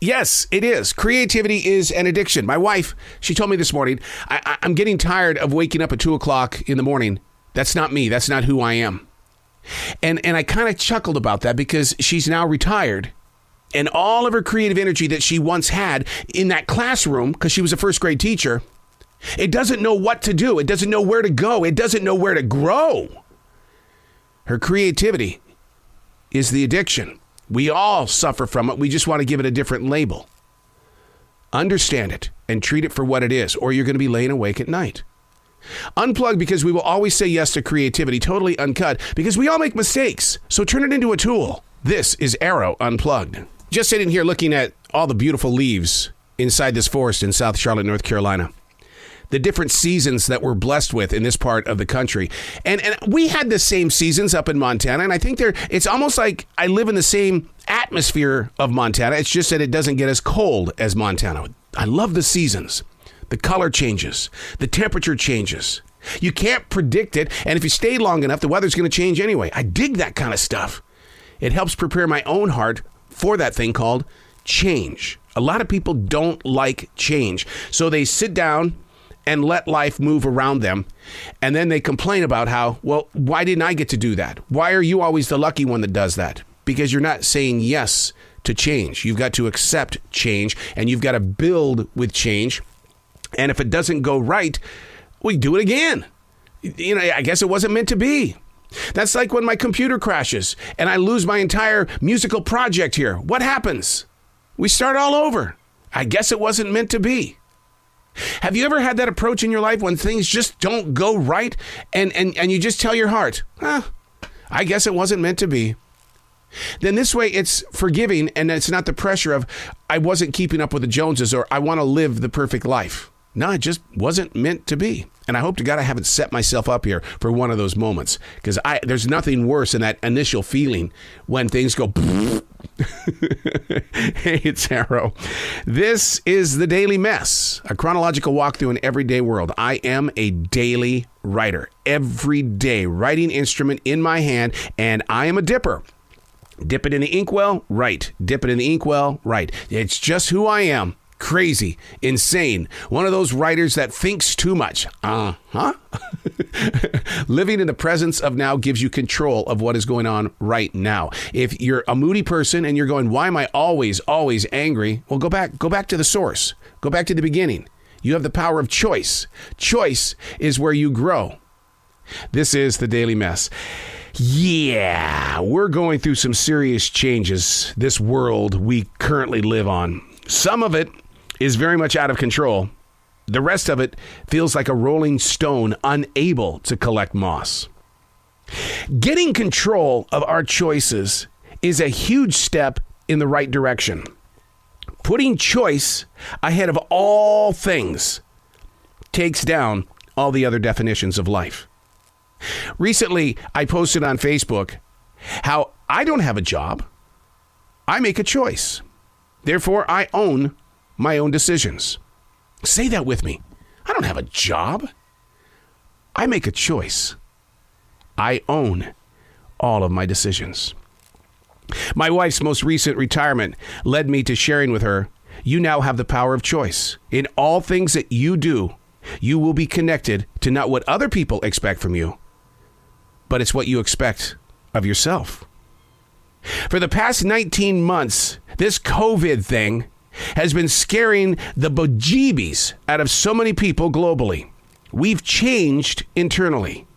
Yes, it is. Creativity is an addiction. My wife, she told me this morning, I'm getting tired of waking up at 2 o'clock in the morning. That's not me. That's not who I am. And I kind of chuckled about that because she's now retired. And all of her creative energy that she once had in that classroom, because she was a first grade teacher, it doesn't know what to do. It doesn't know where to go. It doesn't know where to grow. Her creativity is the addiction. We all suffer from it. We just want to give it a different label. Understand it and treat it for what it is, or you're going to be laying awake at night. Unplugged, because we will always say yes to creativity. Totally uncut, because we all make mistakes. So turn it into a tool. This is Arroe Unplugged. Just sitting here looking at all the beautiful leaves inside this forest in South Charlotte, North Carolina. The different seasons that we're blessed with in this part of the country. And we had the same seasons up in Montana, and I think it's almost like I live in the same atmosphere of Montana. It's just that it doesn't get as cold as Montana. I love the seasons. The color changes. The temperature changes. You can't predict it, and if you stay long enough, the weather's going to change anyway. I dig that kind of stuff. It helps prepare my own heart for that thing called change. A lot of people don't like change, so they sit down and let life move around them. And then they complain about how, well, why didn't I get to do that? Why are you always the lucky one that does that? Because you're not saying yes to change. You've got to accept change, and you've got to build with change. And if it doesn't go right, we do it again. You know, I guess it wasn't meant to be. That's like when my computer crashes and I lose my entire musical project here. What happens? We start all over. I guess it wasn't meant to be. Have you ever had that approach in your life when things just don't go right and you just tell your heart, I guess it wasn't meant to be? Then this way it's forgiving, and it's not the pressure of I wasn't keeping up with the Joneses or I want to live the perfect life. No, it just wasn't meant to be. And I hope to God I haven't set myself up here for one of those moments, because there's nothing worse than that initial feeling when things go. Hey, it's Arroe. This is The Daily Mess, a chronological walk through an everyday world. I am a daily writer, every day, writing instrument in my hand, and I am a dipper. Dip it in the inkwell, write. Dip it in the inkwell, write. It's just who I am. Crazy, insane, one of those writers that thinks too much. Living in the presence of now gives you control of what is going on right now. If you're a moody person and you're going, why am I always angry? Well, go back to the source. Go back to the beginning. You have the power of choice. Choice is where you grow. This is The Daily Mess. Yeah, we're going through some serious changes, this world we currently live on. Some of it is very much out of control. The rest of it feels like a rolling stone, unable to collect moss. Getting control of our choices is a huge step in the right direction. Putting choice ahead of all things takes down all the other definitions of life. Recently, I posted on Facebook how I don't have a job. I make a choice. Therefore, I own my own decisions. Say that with me. I don't have a job. I make a choice. I own all of my decisions. My wife's most recent retirement led me to sharing with her, you now have the power of choice. In all things that you do, you will be connected to not what other people expect from you, but it's what you expect of yourself. For the past 19 months, this COVID thing has been scaring the bejeebies out of so many people globally. We've changed internally.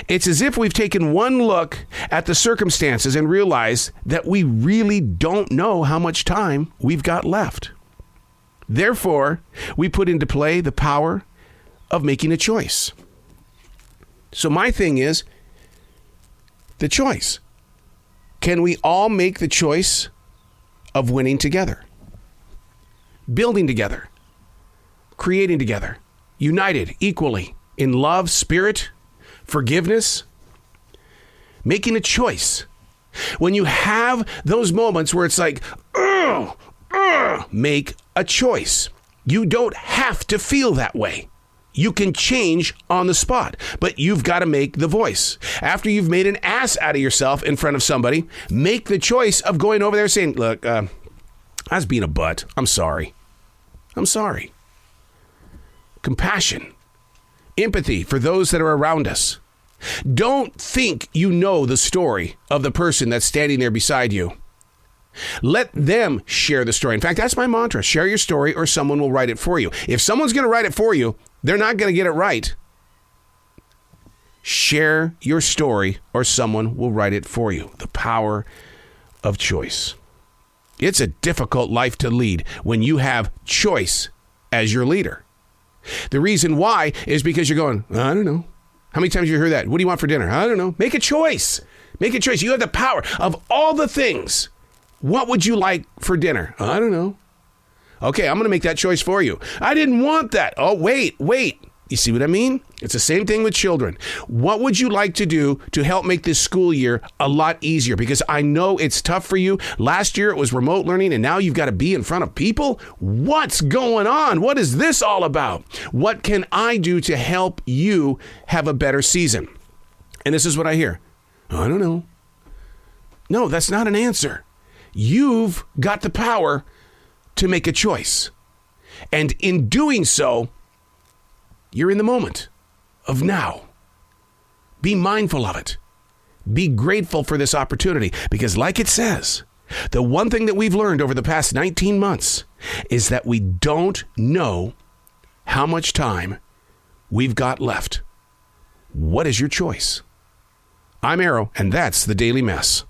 It's as if we've taken one look at the circumstances and realized that we really don't know how much time we've got left. Therefore, we put into play the power of making a choice. So my thing is the choice. Can we all make the choice of winning together, building together, creating together, united equally in love, spirit, forgiveness, making a choice? When you have those moments where it's like, make a choice. You don't have to feel that way. You can change on the spot, but you've got to make the voice. After you've made an ass out of yourself in front of somebody, make the choice of going over there saying, look, I was being a butt. I'm sorry. Compassion. Empathy for those that are around us. Don't think you know the story of the person that's standing there beside you. Let them share the story. In fact, that's my mantra. Share your story or someone will write it for you. If someone's going to write it for you, they're not going to get it right. Share your story or someone will write it for you. The power of choice. It's a difficult life to lead when you have choice as your leader. The reason why is because you're going, I don't know. How many times have you heard that? What do you want for dinner? I don't know. Make a choice. Make a choice. You have the power of all the things. What would you like for dinner? I don't know. Okay, I'm going to make that choice for you. I didn't want that. Oh, wait. You see what I mean? It's the same thing with children. What would you like to do to help make this school year a lot easier? Because I know it's tough for you. Last year it was remote learning and now you've got to be in front of people. What's going on? What is this all about? What can I do to help you have a better season? And this is what I hear. I don't know. No, that's not an answer. You've got the power to make a choice. And in doing so, you're in the moment of now. Be mindful of it. Be grateful for this opportunity because like it says, the one thing that we've learned over the past 19 months is that we don't know how much time we've got left. What is your choice? I'm Arroe, and that's the Daily Mess.